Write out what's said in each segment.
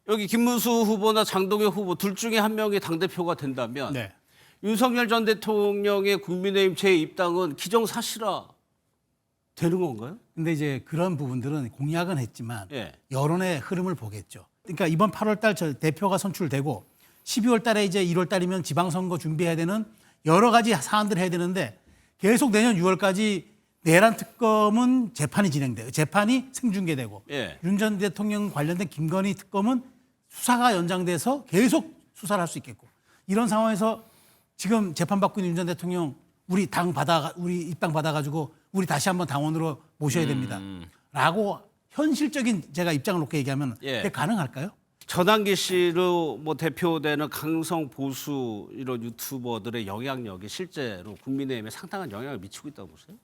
여기 김문수 후보나 장동혁 후보 둘 중에 한 명이 당대표가 된다면 네. 윤석열 전 대통령의 국민의힘 재입당은 기정사실화 되는 건가요? 근데 이제 그런 부분들은 공약은 했지만 예. 여론의 흐름을 보겠죠. 그러니까 이번 8월 달 대표가 선출되고 12월 달에 이제 1월 달이면 지방선거 준비해야 되는 여러 가지 사안들을 해야 되는데 계속 내년 6월까지 내란 특검은 재판이 진행돼요. 재판이 생중계되고 예. 윤 전 대통령 관련된 김건희 특검은 수사가 연장돼서 계속 수사를 할 수 있겠고 이런 상황에서 지금 재판받고 있는 윤 전 대통령 우리 입당 받아가지고 우리 다시 한번 당원으로 모셔야 됩니다. 라고 현실적인 제가 입장을 놓고 얘기하면 예. 그게 가능할까요? 전환기 씨로 뭐 대표되는 강성 보수 이런 유튜버들의 영향력이 실제로 국민의힘에 상당한 영향을 미치고 있다고 보세요?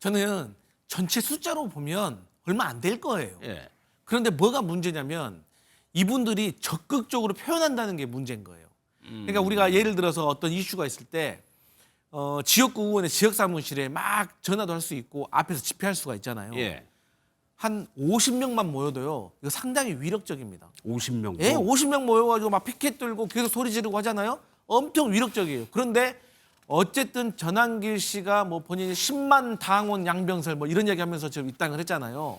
저는 전체 숫자로 보면 얼마 안 될 거예요. 예. 그런데 뭐가 문제냐면 이분들이 적극적으로 표현한다는 게 문제인 거예요. 그러니까 우리가 예를 들어서 어떤 이슈가 있을 때 지역구 의원의 지역 사무실에 막 전화도 할 수 있고 앞에서 집회할 수가 있잖아요. 예. 한 50명만 모여도요. 이거 상당히 위력적입니다. 50명. 예, 50명 모여가지고 막 피켓 들고 계속 소리 지르고 하잖아요. 엄청 위력적이에요. 그런데 어쨌든 전환길 씨가 뭐 본인이 10만 당원 양병설 뭐 이런 얘기하면서 지금 입당을 했잖아요.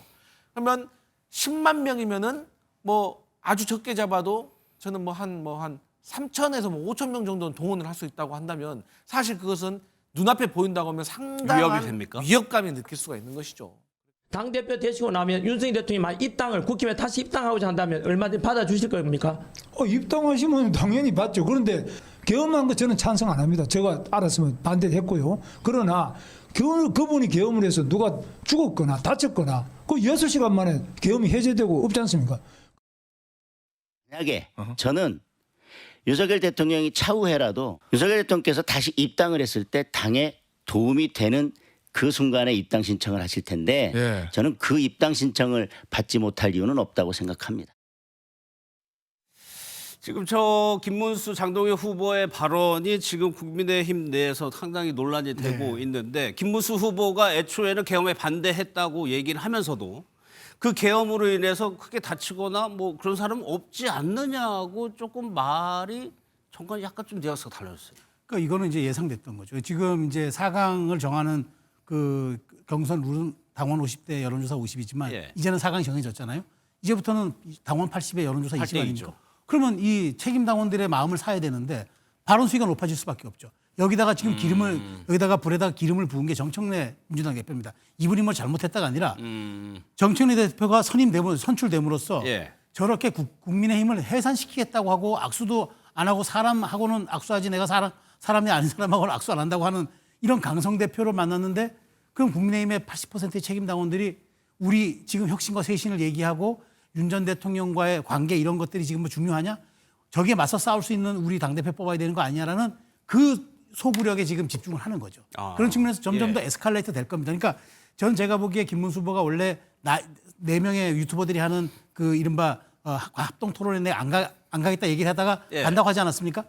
그러면 10만 명이면은 뭐 아주 적게 잡아도 저는 한 3천에서 뭐 5천 명 정도는 동원을 할 수 있다고 한다면 사실 그것은 눈앞에 보인다고 하면 상당한 위협이 됩니까? 위협감이 느낄 수가 있는 것이죠. 당대표 되시고 나면 윤석열 대통령이 입당을 국힘에 다시 입당하고자 한다면 얼마든지 받아주실 겁니까? 입당하시면 당연히 받죠. 그런데 계엄한 거 저는 찬성 안 합니다. 제가 알았으면 반대했고요. 그러나 그분이 계엄을 해서 누가 죽었거나 다쳤거나 그 6시간 만에 계엄이 해제되고 없지 않습니까? 만약에 저는 윤석열 대통령이 차후에라도 윤석열 대통령께서 다시 입당을 했을 때 당에 도움이 되는 그 순간에 입당 신청을 하실 텐데 예. 저는 그 입당 신청을 받지 못할 이유는 없다고 생각합니다. 지금 저 김문수 장동혁 후보의 발언이 지금 국민의힘 내에서 상당히 논란이 되고 있는데 김문수 후보가 애초에는 계엄에 반대했다고 얘기를 하면서도 그 계엄으로 인해서 크게 다치거나 뭐 그런 사람은 없지 않느냐고 조금 말이 정말 약간 좀 뉘앙스가 달라졌어요. 그러니까 이거는 이제 예상됐던 거죠. 지금 이제 4강을 정하는 그 경선 룰은 당원 50대 여론조사 50이지만 예. 이제는 4강이 정해졌잖아요. 이제부터는 당원 80에 여론조사 20 8대2죠. 아닙니까? 그러면 이 책임 당원들의 마음을 사야 되는데 발언 수위가 높아질 수밖에 없죠. 여기다가 지금 여기다가 불에다가 기름을 부은 게 정청래 민주당 대표입니다. 이분이 뭐 잘못했다가 아니라 정청래 대표가 선출됨으로써 예. 저렇게 국민의힘을 해산시키겠다고 하고 악수도 안 하고 사람하고는 악수하지 내가 사람이 아닌 사람하고는 악수 안 한다고 하는 이런 강성 대표를 만났는데 그럼 국민의힘의 80%의 책임 당원들이 우리 지금 혁신과 쇄신을 얘기하고 윤 전 대통령과의 관계 이런 것들이 지금 뭐 중요하냐? 저기에 맞서 싸울 수 있는 우리 당대표 뽑아야 되는 거 아니냐라는 그 소구력에 지금 집중을 하는 거죠. 그런 측면에서 점점 더 에스컬레이트 될 겁니다. 그러니까 제가 보기에 김문수 후보가 원래 4명의 유튜버들이 하는 그 이른바 합동 토론회 안 가겠다 얘기를 하다가 간다고 하지 않았습니까?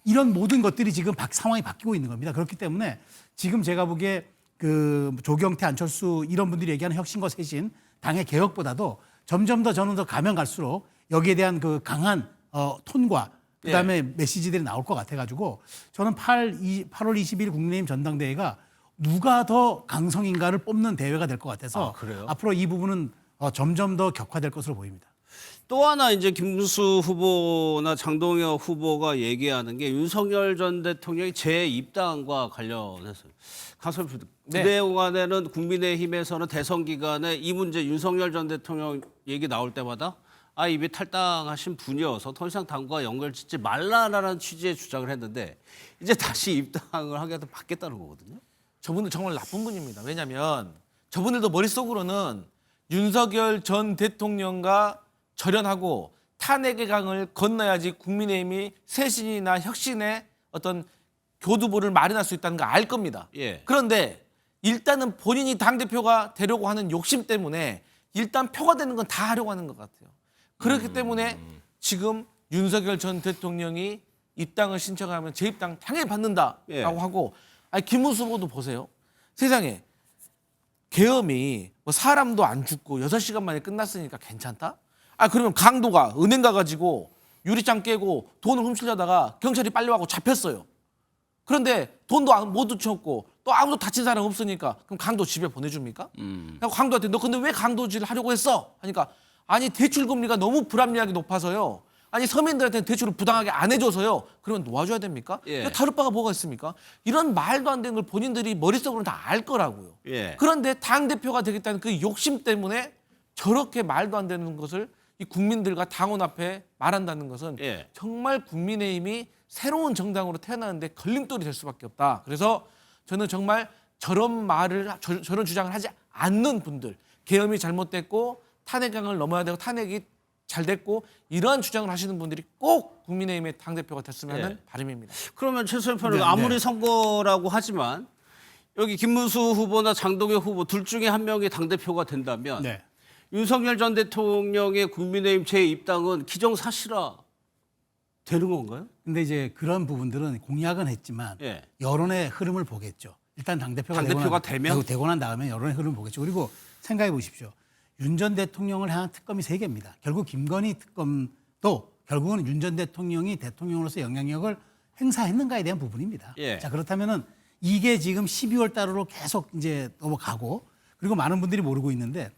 이런 모든 것들이 지금 상황이 바뀌고 있는 겁니다. 그렇기 때문에 지금 제가 보기에 그 조경태, 안철수 이런 분들이 얘기하는 혁신과 쇄신, 당의 개혁보다도 점점 더 저는 더 가면 갈수록 여기에 대한 그 강한 톤과 그다음에 메시지들이 나올 것 같아가지고 저는 8월 20일 국민의힘 전당대회가 누가 더 강성인가를 뽑는 대회가 될 것 같아서 그래요? 앞으로 이 부분은 점점 더 격화될 것으로 보입니다. 또 하나 이제 김문수 후보나 장동혁 후보가 얘기하는 게 윤석열 전 대통령이 재입당과 관련해서요. 강선표 그 내용안에는 국민의힘에서는 대선 기간에 이 문제 윤석열 전 대통령 얘기 나올 때마다 이미 탈당하신 분이어서 더 이상 당과 연결 짓지 말라라는 취지의 주장을 했는데 이제 다시 입당을 하게 받겠다는 거거든요. 저분들 정말 나쁜 분입니다. 왜냐하면 저분들도 머릿속으로는 윤석열 전 대통령과 절연하고 탄핵의 강을 건너야지 국민의힘이 쇄신이나 혁신의 어떤 교두보를 마련할 수 있다는 거 알 겁니다. 예. 그런데 일단은 본인이 당대표가 되려고 하는 욕심 때문에 일단 표가 되는 건 다 하려고 하는 것 같아요. 그렇기 때문에 지금 윤석열 전 대통령이 입당을 신청하면 재입당 당연히 받는다라고 하고 김문수 후보도 보세요. 세상에 계엄이 뭐 사람도 안 죽고 6시간 만에 끝났으니까 괜찮다? 아 그러면 강도가 은행 가가지고 유리창 깨고 돈을 훔치려다가 경찰이 빨리 와고 잡혔어요. 그런데 돈도 못 훔쳤고 또 아무도 다친 사람 없으니까 그럼 강도 집에 보내줍니까? 그래서 강도한테 너 근데 왜 강도질을 하려고 했어? 하니까 아니 대출 금리가 너무 불합리하게 높아서요. 아니 서민들한테는 대출을 부당하게 안 해줘서요. 그러면 놓아줘야 됩니까? 예. 다를 바가 뭐가 있습니까? 이런 말도 안 되는 걸 본인들이 머릿속으로는 다 알 거라고요. 예. 그런데 당대표가 되겠다는 그 욕심 때문에 저렇게 말도 안 되는 것을 이 국민들과 당원 앞에 말한다는 것은 예. 정말 국민의힘이 새로운 정당으로 태어나는데 걸림돌이 될 수밖에 없다. 그래서 저는 정말 저런 말을 저런 주장을 하지 않는 분들, 계엄이 잘못됐고 탄핵강을 넘어야 되고 탄핵이 잘 됐고 이러한 주장을 하시는 분들이 꼭 국민의힘의 당대표가 됐으면 하는 예. 바람입니다. 그러면 최소영 평론가 네, 아무리 네. 선거라고 하지만 여기 김문수 후보나 장동혁 후보 둘 중에 한 명이 당대표가 된다면 네. 윤석열 전 대통령의 국민의힘 재입당은 기정사실화 되는 건가요? 근데 이제 그런 부분들은 공약은 했지만 예. 여론의 흐름을 보겠죠. 일단 당대표가 되면? 되고 난 다음에 여론의 흐름을 보겠죠. 그리고 생각해 보십시오. 윤 전 대통령을 향한 특검이 3개입니다. 결국 김건희 특검도 결국은 윤 전 대통령이 대통령으로서 영향력을 행사했는가에 대한 부분입니다. 예. 자, 그렇다면은 이게 지금 12월 달으로 계속 이제 넘어가고 그리고 많은 분들이 모르고 있는데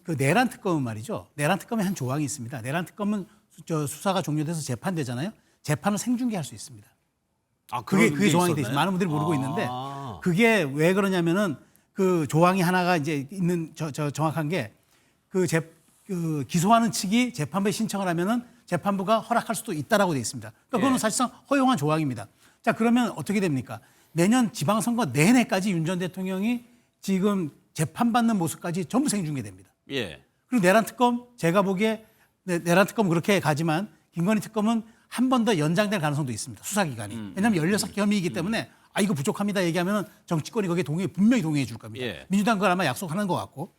그 내란 특검은 말이죠. 내란 특검에 한 조항이 있습니다. 내란 특검은 수사가 종료돼서 재판되잖아요. 재판을 생중계할 수 있습니다. 아, 그게 그런 게 조항이 돼 있어요. 있었나요? 많은 분들이 모르고 아. 있는데 그게 왜 그러냐면은 그 조항이 하나가 이제 있는 정확한 게 그 기소하는 측이 재판부에 신청을 하면은 재판부가 허락할 수도 있다라고 돼 있습니다. 그러니까 그거는 예. 사실상 허용한 조항입니다. 자, 그러면 어떻게 됩니까? 내년 지방선거 내내까지 윤 전 대통령이 지금 재판받는 모습까지 전부 생중계됩니다. 예. 그리고 내란 특검 제가 보기에 내란 특검 그렇게 가지만 김건희 특검은 한 번 더 연장될 가능성도 있습니다. 수사 기간이. 왜냐하면 16개 혐의이기 때문에 아 이거 부족합니다 얘기하면 정치권이 거기에 분명히 동의해 줄 겁니다. 예. 민주당 그걸 아마 약속하는 것 같고.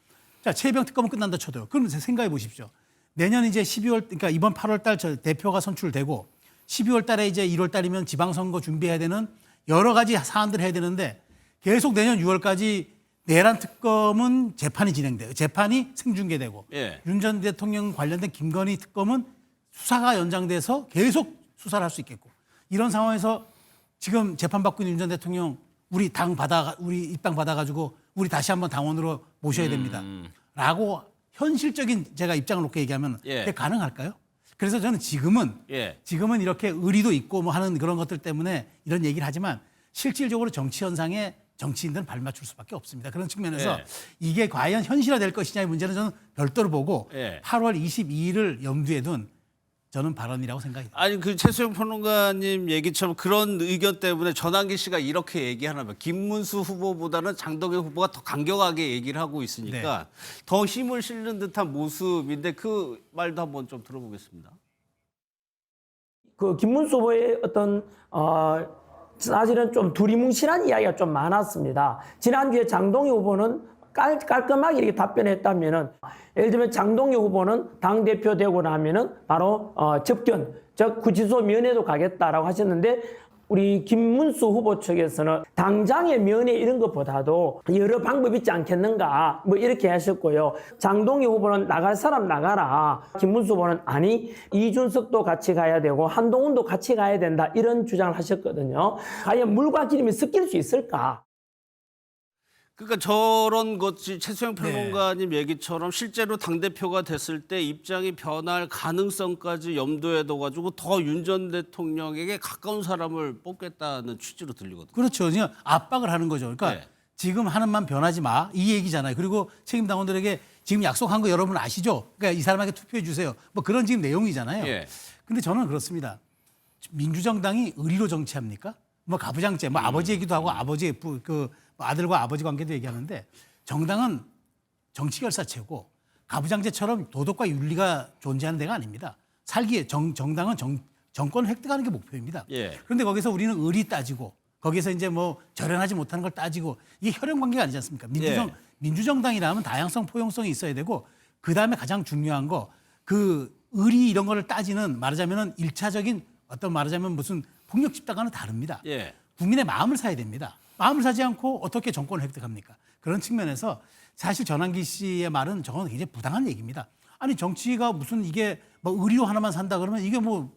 자, 최병 특검은 끝난다 쳐도요. 그럼 생각해 보십시오. 내년 이제 12월 그러니까 이번 8월 달 대표가 선출되고 12월 달에 이제 1월 달이면 지방선거 준비해야 되는 여러 가지 사안들을 해야 되는데 계속 내년 6월까지 내란 특검은 재판이 진행돼요. 재판이 생중계되고 예. 윤 전 대통령 관련된 김건희 특검은 수사가 연장돼서 계속 수사를 할 수 있겠고 이런 상황에서 지금 재판받고 있는 윤 전 대통령 우리 입당 받아가지고 우리 다시 한번 당원으로 모셔야 됩니다. 라고 현실적인 제가 입장을 놓고 얘기하면 예. 그게 가능할까요? 그래서 저는 지금은 예. 이렇게 의리도 있고 뭐 하는 그런 것들 때문에 이런 얘기를 하지만 실질적으로 정치 현상에 정치인들은 발맞출 수밖에 없습니다. 그런 측면에서 예. 이게 과연 현실화될 것이냐의 문제는 저는 별도로 보고 예. 8월 22일을 염두에 둔 저는 발언이라고 생각이 듭니다. 아니 그 최수영 평론가님 얘기처럼 그런 의견 때문에 전환기 씨가 이렇게 얘기하나봐요. 김문수 후보보다는 장동혁 후보가 더 강경하게 얘기를 하고 있으니까 더 힘을 실는 듯한 모습인데 그 말도 한번 좀 들어보겠습니다. 그 김문수 후보의 어떤 사실은 좀 두리뭉실한 이야기가 좀 많았습니다. 지난주에 장동혁 후보는 깔끔하게 이렇게 답변했다면은 예를 들면 장동혁 후보는 당 대표 되고 나면은 바로 접견, 즉 구치소 면회도 가겠다라고 하셨는데 우리 김문수 후보 측에서는 당장의 면회 이런 것보다도 여러 방법이 있지 않겠는가 뭐 이렇게 하셨고요. 장동혁 후보는 나갈 사람 나가라. 김문수 후보는 아니 이준석도 같이 가야 되고 한동훈도 같이 가야 된다 이런 주장을 하셨거든요. 과연 물과 기름이 섞일 수 있을까? 그러니까 저런 것이 최수영 평론가님 얘기처럼 실제로 당대표가 됐을 때 입장이 변할 가능성까지 염두에 둬가지고 더 윤 전 대통령에게 가까운 사람을 뽑겠다는 취지로 들리거든요. 그렇죠. 그냥 압박을 하는 거죠. 그러니까 네. 지금 하는 만 변하지 마. 이 얘기잖아요. 그리고 책임 당원들에게 지금 약속한 거 여러분 아시죠? 그러니까 이 사람에게 투표해 주세요. 뭐 그런 지금 내용이잖아요. 예. 근데 저는 그렇습니다. 민주정당이 의리로 정치합니까? 뭐 가부장제, 뭐 아버지 얘기도 하고 아버지 아들과 아버지 관계도 얘기하는데 정당은 정치 결사체고 가부장제처럼 도덕과 윤리가 존재하는 데가 아닙니다. 살기에 정당은 정권을 획득하는 게 목표입니다. 예. 그런데 거기서 우리는 의리 따지고 거기서 이제 뭐 절연하지 못하는 걸 따지고 이게 혈연 관계가 아니지 않습니까? 민주정당이라면 다양성, 포용성이 있어야 되고 그 다음에 가장 중요한 거 그 의리 이런 거를 따지는 말하자면은 1차적인 어떤 말하자면 무슨 폭력 집단과는 다릅니다. 예. 국민의 마음을 사야 됩니다. 마음을 사지 않고 어떻게 정권을 획득합니까? 그런 측면에서 사실 전환기 씨의 말은 저건 굉장히 부당한 얘기입니다. 아니 정치가 무슨 이게 뭐 의료 하나만 산다 그러면 이게 뭐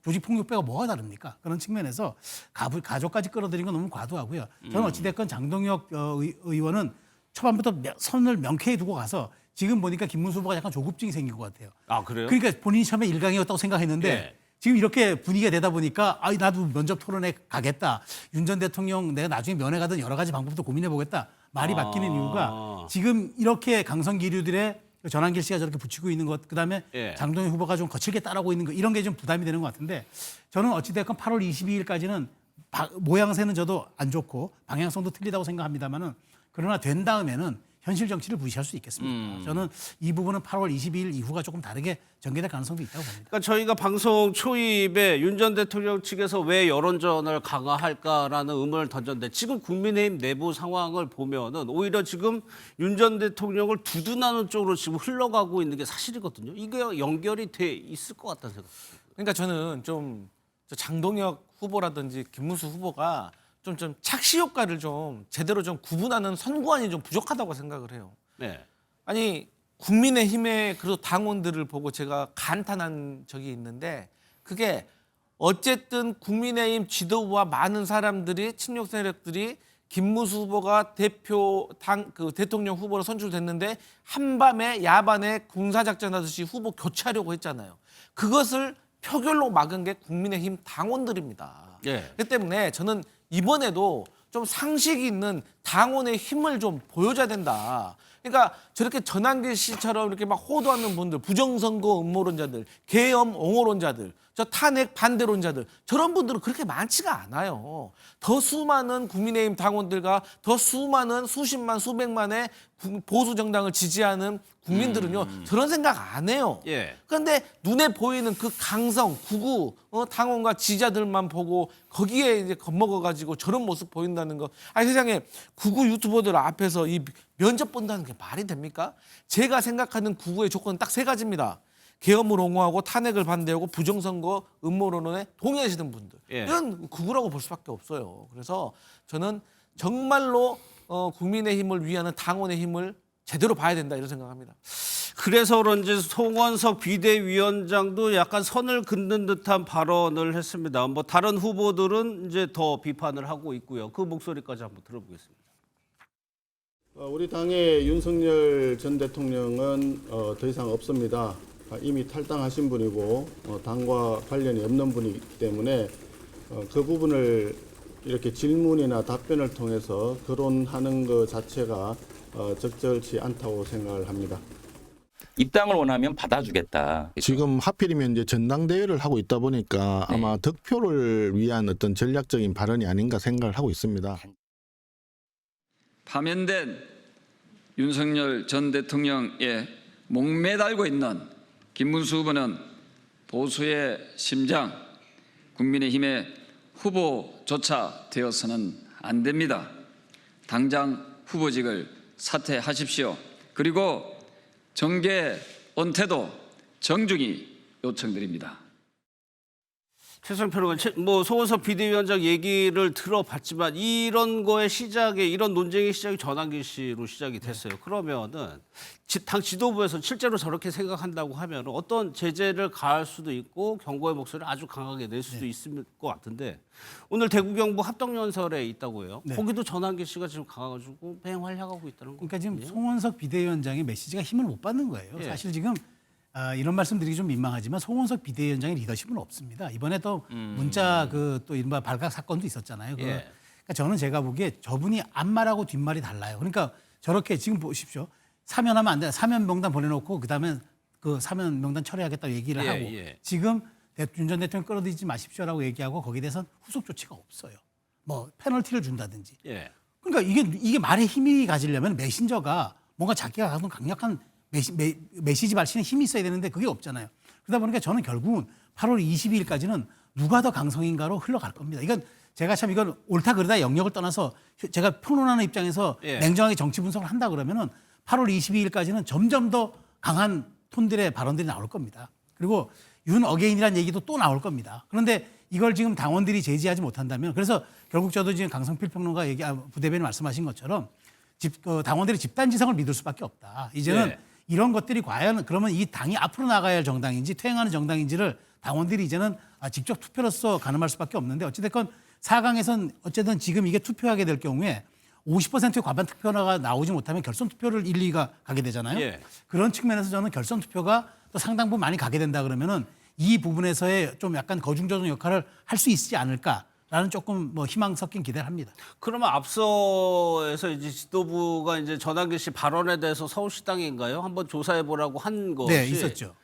조직폭력배가 뭐가 다릅니까? 그런 측면에서 가족까지 끌어들인 건 너무 과도하고요. 저는 어찌됐건 장동혁 의원은 초반부터 선을 명쾌히 두고 가서 지금 보니까 김문수 후보가 약간 조급증이 생긴 것 같아요. 아, 그래요? 그러니까 본인이 처음에 일강이었다고 생각했는데 예. 지금 이렇게 분위기가 되다 보니까 나도 면접 토론에 가겠다. 윤 전 대통령 내가 나중에 면회 가든 여러 가지 방법도 고민해 보겠다. 말이 바뀌는 이유가 지금 이렇게 강성 기류들의 전환길 씨가 저렇게 붙이고 있는 것, 그다음에 예. 장동혁 후보가 좀 거칠게 따라오고 있는 것, 이런 게 좀 부담이 되는 것 같은데 저는 어찌됐건 8월 22일까지는 모양새는 저도 안 좋고 방향성도 틀리다고 생각합니다만은 그러나 된 다음에는 현실 정치를 무시할 수 있겠습니까? 저는 이 부분은 8월 22일 이후가 조금 다르게 전개될 가능성도 있다고 봅니다. 그러니까 저희가 방송 초입에 윤 전 대통령 측에서 왜 여론전을 강화할까라는 의문을 던졌는데 지금 국민의힘 내부 상황을 보면은 오히려 지금 윤 전 대통령을 두둔하는 쪽으로 지금 흘러가고 있는 게 사실이거든요. 이게 연결이 돼 있을 것 같다는 생각. 그러니까 저는 좀 장동혁 후보라든지 김문수 후보가 좀 착시 효과를 좀 제대로 좀 구분하는 선구안이 좀 부족하다고 생각을 해요. 네. 아니 국민의힘의 그래도 당원들을 보고 제가 간탄한 적이 있는데 그게 어쨌든 국민의힘 지도부와 많은 사람들이 친윤 세력들이 김문수 후보가 대통령 후보로 선출됐는데 한밤에 야반에 군사작전하듯이 후보 교체하려고 했잖아요. 그것을 표결로 막은 게 국민의힘 당원들입니다. 예. 그렇기 때문에 저는 이번에도 좀 상식이 있는 당원의 힘을 좀 보여줘야 된다. 그러니까 저렇게 전환길 씨처럼 이렇게 막 호도하는 분들, 부정선거 음모론자들, 계엄 옹호론자들, 저 탄핵 반대론자들, 저런 분들은 그렇게 많지가 않아요. 더 수많은 국민의힘 당원들과 더 수많은 수십만, 수백만의 보수 정당을 지지하는 국민들은요, 저런 생각 안 해요. 예. 그런데 눈에 보이는 그 강성, 구구 당원과 지지자들만 보고 거기에 이제 겁먹어가지고 저런 모습 보인다는 거. 아니 세상에 구구 유튜버들 앞에서 이 면접 본다는 게 말이 됩니까? 제가 생각하는 구구의 조건은 딱 세 가지입니다. 계엄을 옹호하고 탄핵을 반대하고 부정선거 음모론에 동의하시는 분들. 예. 이건 구구라고 볼 수밖에 없어요. 그래서 저는 정말로 국민의힘을 위하는 당원의 힘을 제대로 봐야 된다 이런 생각합니다. 그래서 그런지 송원석 비대위원장도 약간 선을 긋는 듯한 발언을 했습니다. 뭐 다른 후보들은 이제 더 비판을 하고 있고요. 그 목소리까지 한번 들어보겠습니다. 우리 당의 윤석열 전 대통령은 더 이상 없습니다. 이미 탈당하신 분이고 당과 관련이 없는 분이기 때문에 그 부분을 이렇게 질문이나 답변을 통해서 거론하는 것 자체가 적절치 않다고 생각을 합니다. 입당을 원하면 받아주겠다. 지금 하필이면 이제 전당대회를 하고 있다 보니까 아마 득표를 위한 어떤 전략적인 발언이 아닌가 생각을 하고 있습니다. 파면된 윤석열 전 대통령의 목매달고 있는 김문수 후보는 보수의 심장, 국민의힘의 후보조차 되어서는 안 됩니다. 당장 후보직을 사퇴하십시오. 그리고 정계 은퇴도 정중히 요청드립니다. 최수영 평론가, 뭐 송원석 비대위원장 얘기를 들어봤지만 이런 거의 시작에 이런 논쟁의 시작이 전환길 씨로 시작이 됐어요. 그러면은 당 지도부에서 실제로 저렇게 생각한다고 하면 어떤 제재를 가할 수도 있고 경고의 목소리를 아주 강하게 낼 수도 있을 것 같은데 오늘 대구 경북 합동연설에 있다고 해요. 네. 거기도 전환길 씨가 지금 가가지고 맹활약하고 있다는 거. 그러니까 지금 송원석 비대위원장의 메시지가 힘을 못 받는 거예요. 예. 사실 지금 이런 말씀드리기 좀 민망하지만 송원석 비대위원장의 리더십은 없습니다. 이번에 또 문자 또 이른바 발각 사건도 있었잖아요. 예. 그러니까 저는 제가 보기에 저분이 앞말하고 뒷말이 달라요. 그러니까 저렇게 지금 보십시오. 사면하면 안 돼. 사면 명단 보내놓고 그다음에 그 사면 명단 처리하겠다고 얘기를 예, 하고 예. 지금 윤 전 대통령 끌어들이지 마십시오라고 얘기하고 거기에 대해서는 후속 조치가 없어요. 뭐 페널티를 준다든지. 예. 그러니까 이게 말에 힘이 가지려면 메신저가 뭔가 자기가 가진 강력한 메시지 발신에 힘이 있어야 되는데 그게 없잖아요. 그러다 보니까 저는 결국은 8월 22일까지는 누가 더 강성인가로 흘러갈 겁니다. 이건 제가 참 이건 옳다 그르다 영역을 떠나서 제가 평론하는 입장에서 예. 냉정하게 정치 분석을 한다 그러면은 8월 22일까지는 점점 더 강한 톤들의 발언들이 나올 겁니다. 그리고 윤 어게인이라는 얘기도 또 나올 겁니다. 그런데 이걸 지금 당원들이 제지하지 못한다면 그래서 결국 저도 지금 강성필 평론가 부대변인 말씀하신 것처럼 당원들이 집단지성을 믿을 수밖에 없다. 이제는 네. 이런 것들이 과연 그러면 이 당이 앞으로 나가야 할 정당인지 퇴행하는 정당인지를 당원들이 이제는 직접 투표로서 가늠할 수밖에 없는데 어찌됐건 4강에선 어쨌든 지금 이게 투표하게 될 경우에 50%의 과반 투표가 나오지 못하면 결선 투표를 1, 2가 가게 되잖아요. 예. 그런 측면에서 저는 결선 투표가 또 상당 부분 많이 가게 된다 그러면은 이 부분에서의 좀 약간 거중조정 역할을 할 수 있지 않을까라는 조금 뭐 희망 섞인 기대를 합니다. 그러면 앞서에서 이제 지도부가 이제 전환길 씨 발언에 대해서 서울시당인가요? 한번 조사해 보라고 한 것이 네, 있었죠.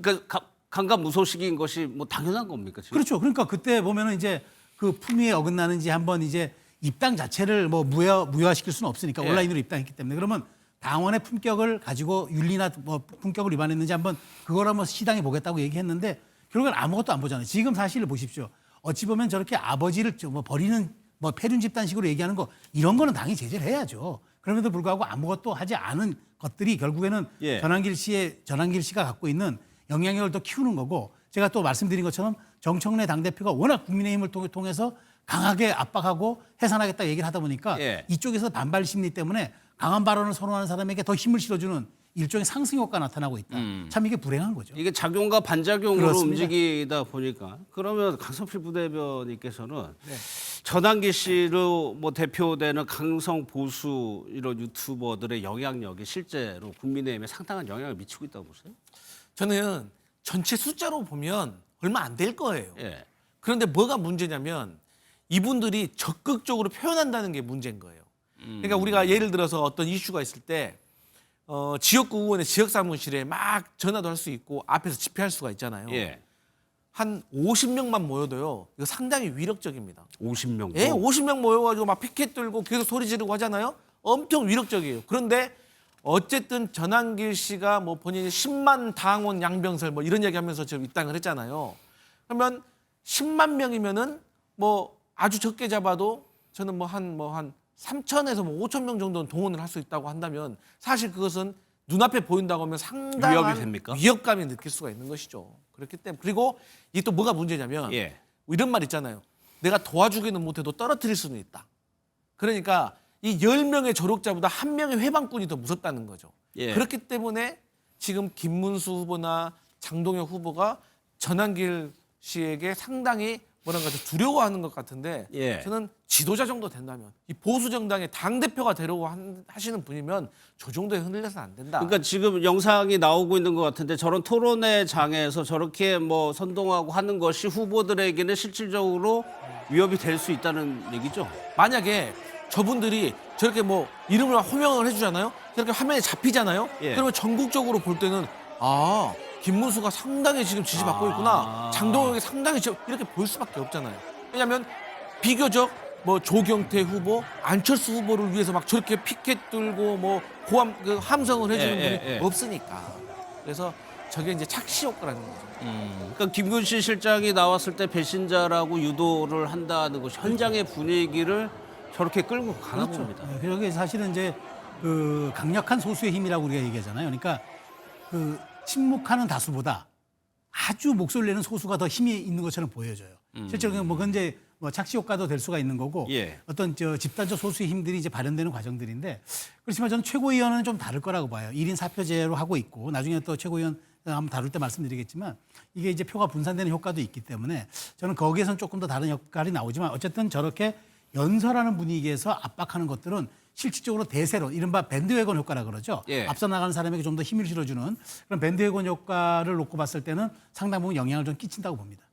그러니까 강간무소식인 것이 뭐 당연한 겁니까 지금? 그렇죠. 그러니까 그때 보면은 이제 그 품위에 어긋나는지 한번 이제 입당 자체를 뭐 무효화시킬 수는 없으니까 예. 온라인으로 입당했기 때문에 그러면 당원의 품격을 가지고 윤리나 뭐 품격을 위반했는지 한번 그걸 한번 시당해 보겠다고 얘기했는데 결국엔 아무것도 안 보잖아요. 지금 사실을 보십시오. 어찌 보면 저렇게 아버지를 뭐 버리는 뭐 폐륜 집단식으로 얘기하는 거 이런 거는 당이 제재를 해야죠. 그럼에도 불구하고 아무것도 하지 않은 것들이 결국에는 예. 전환길 씨가 갖고 있는 영향력을 더 키우는 거고 제가 또 말씀드린 것처럼 정청래 당대표가 워낙 국민의힘을 통해서 강하게 압박하고 해산하겠다 얘기를 하다 보니까 예. 이쪽에서 반발 심리 때문에 강한 발언을 선호하는 사람에게 더 힘을 실어주는 일종의 상승 효과가 나타나고 있다. 참 이게 불행한 거죠. 이게 작용과 반작용으로 그렇습니다. 움직이다 보니까 그러면 강성필 부대변인께서는 전환기 씨로 뭐 대표되는 강성 보수 이런 유튜버들의 영향력이 실제로 국민의힘에 상당한 영향을 미치고 있다고 보세요? 저는 전체 숫자로 보면 얼마 안 될 거예요. 예. 그런데 뭐가 문제냐면 이분들이 적극적으로 표현한다는 게 문제인 거예요. 그러니까 우리가 예를 들어서 어떤 이슈가 있을 때 지역구 의원의 지역 사무실에 막 전화도 할 수 있고 앞에서 집회할 수가 있잖아요. 예. 한 50명만 모여도요. 이거 상당히 위력적입니다. 50명. 예, 50명 모여가지고 막 피켓 들고 계속 소리 지르고 하잖아요. 엄청 위력적이에요. 그런데 어쨌든 전환길 씨가 뭐 본인이 10만 당원 양병설 뭐 이런 얘기하면서 지금 입당을 했잖아요. 그러면 10만 명이면은 뭐 아주 적게 잡아도 저는 뭐 한 3천에서 뭐 5천 명 정도는 동원을 할 수 있다고 한다면 사실 그것은 눈앞에 보인다고 하면 상당한 위협이 됩니까? 위협감이 느낄 수가 있는 것이죠. 그렇기 때문에 그리고 이게 또 뭐가 문제냐면 예. 이런 말 있잖아요. 내가 도와주기는 못해도 떨어뜨릴 수는 있다. 그러니까 이 10명의 조력자보다 1명의 회방꾼이 더 무섭다는 거죠. 예. 그렇기 때문에 지금 김문수 후보나 장동혁 후보가 전환길 씨에게 상당히 뭐랄까 두려워하는 것 같은데 예. 저는 지도자 정도 된다면 이 보수 정당의 당 대표가 되려고 하시는 분이면 저 정도에 흔들려서는 안 된다. 그러니까 지금 영상이 나오고 있는 것 같은데 저런 토론회 장에서 저렇게 뭐 선동하고 하는 것이 후보들에게는 실질적으로 위협이 될 수 있다는 얘기죠. 만약에 저분들이 저렇게 뭐 이름을 호명을 해주잖아요. 저렇게 화면에 잡히잖아요. 예. 그러면 전국적으로 볼 때는 아 김문수가 상당히 지금 지지받고 있구나. 장동혁이 상당히 이렇게 볼 수밖에 없잖아요. 왜냐하면 비교적 뭐 조경태 후보, 안철수 후보를 위해서 막 저렇게 피켓 들고 뭐 고함 함성을 해주는 분이 없으니까. 그래서 저게 이제 착시 효과라는 거죠. 그러니까 김근실 실장이 나왔을 때 배신자라고 유도를 한다는 것이 현장의 분위기를 저렇게 끌고 가나 봅니다. 네, 그게 사실은 이제 그 강력한 소수의 힘이라고 우리가 얘기하잖아요. 그러니까 그 침묵하는 다수보다 아주 목소리를 내는 소수가 더 힘이 있는 것처럼 보여져요. 실제로 뭐 그건 이제 뭐 착시 효과도 될 수가 있는 거고 예. 어떤 집단적 소수의 힘들이 이제 발현되는 과정들인데 그렇지만 저는 최고위원은 좀 다를 거라고 봐요. 1인 4표제로 하고 있고 나중에 또 최고위원 한번 다룰 때 말씀드리겠지만 이게 이제 표가 분산되는 효과도 있기 때문에 저는 거기에서는 조금 더 다른 역할이 나오지만 어쨌든 저렇게 연설하는 분위기에서 압박하는 것들은 실질적으로 대세로 이른바 밴드웨건 효과라 그러죠. 예. 앞서 나가는 사람에게 좀 더 힘을 실어주는 그런 밴드웨건 효과를 놓고 봤을 때는 상당 부분 영향을 좀 끼친다고 봅니다.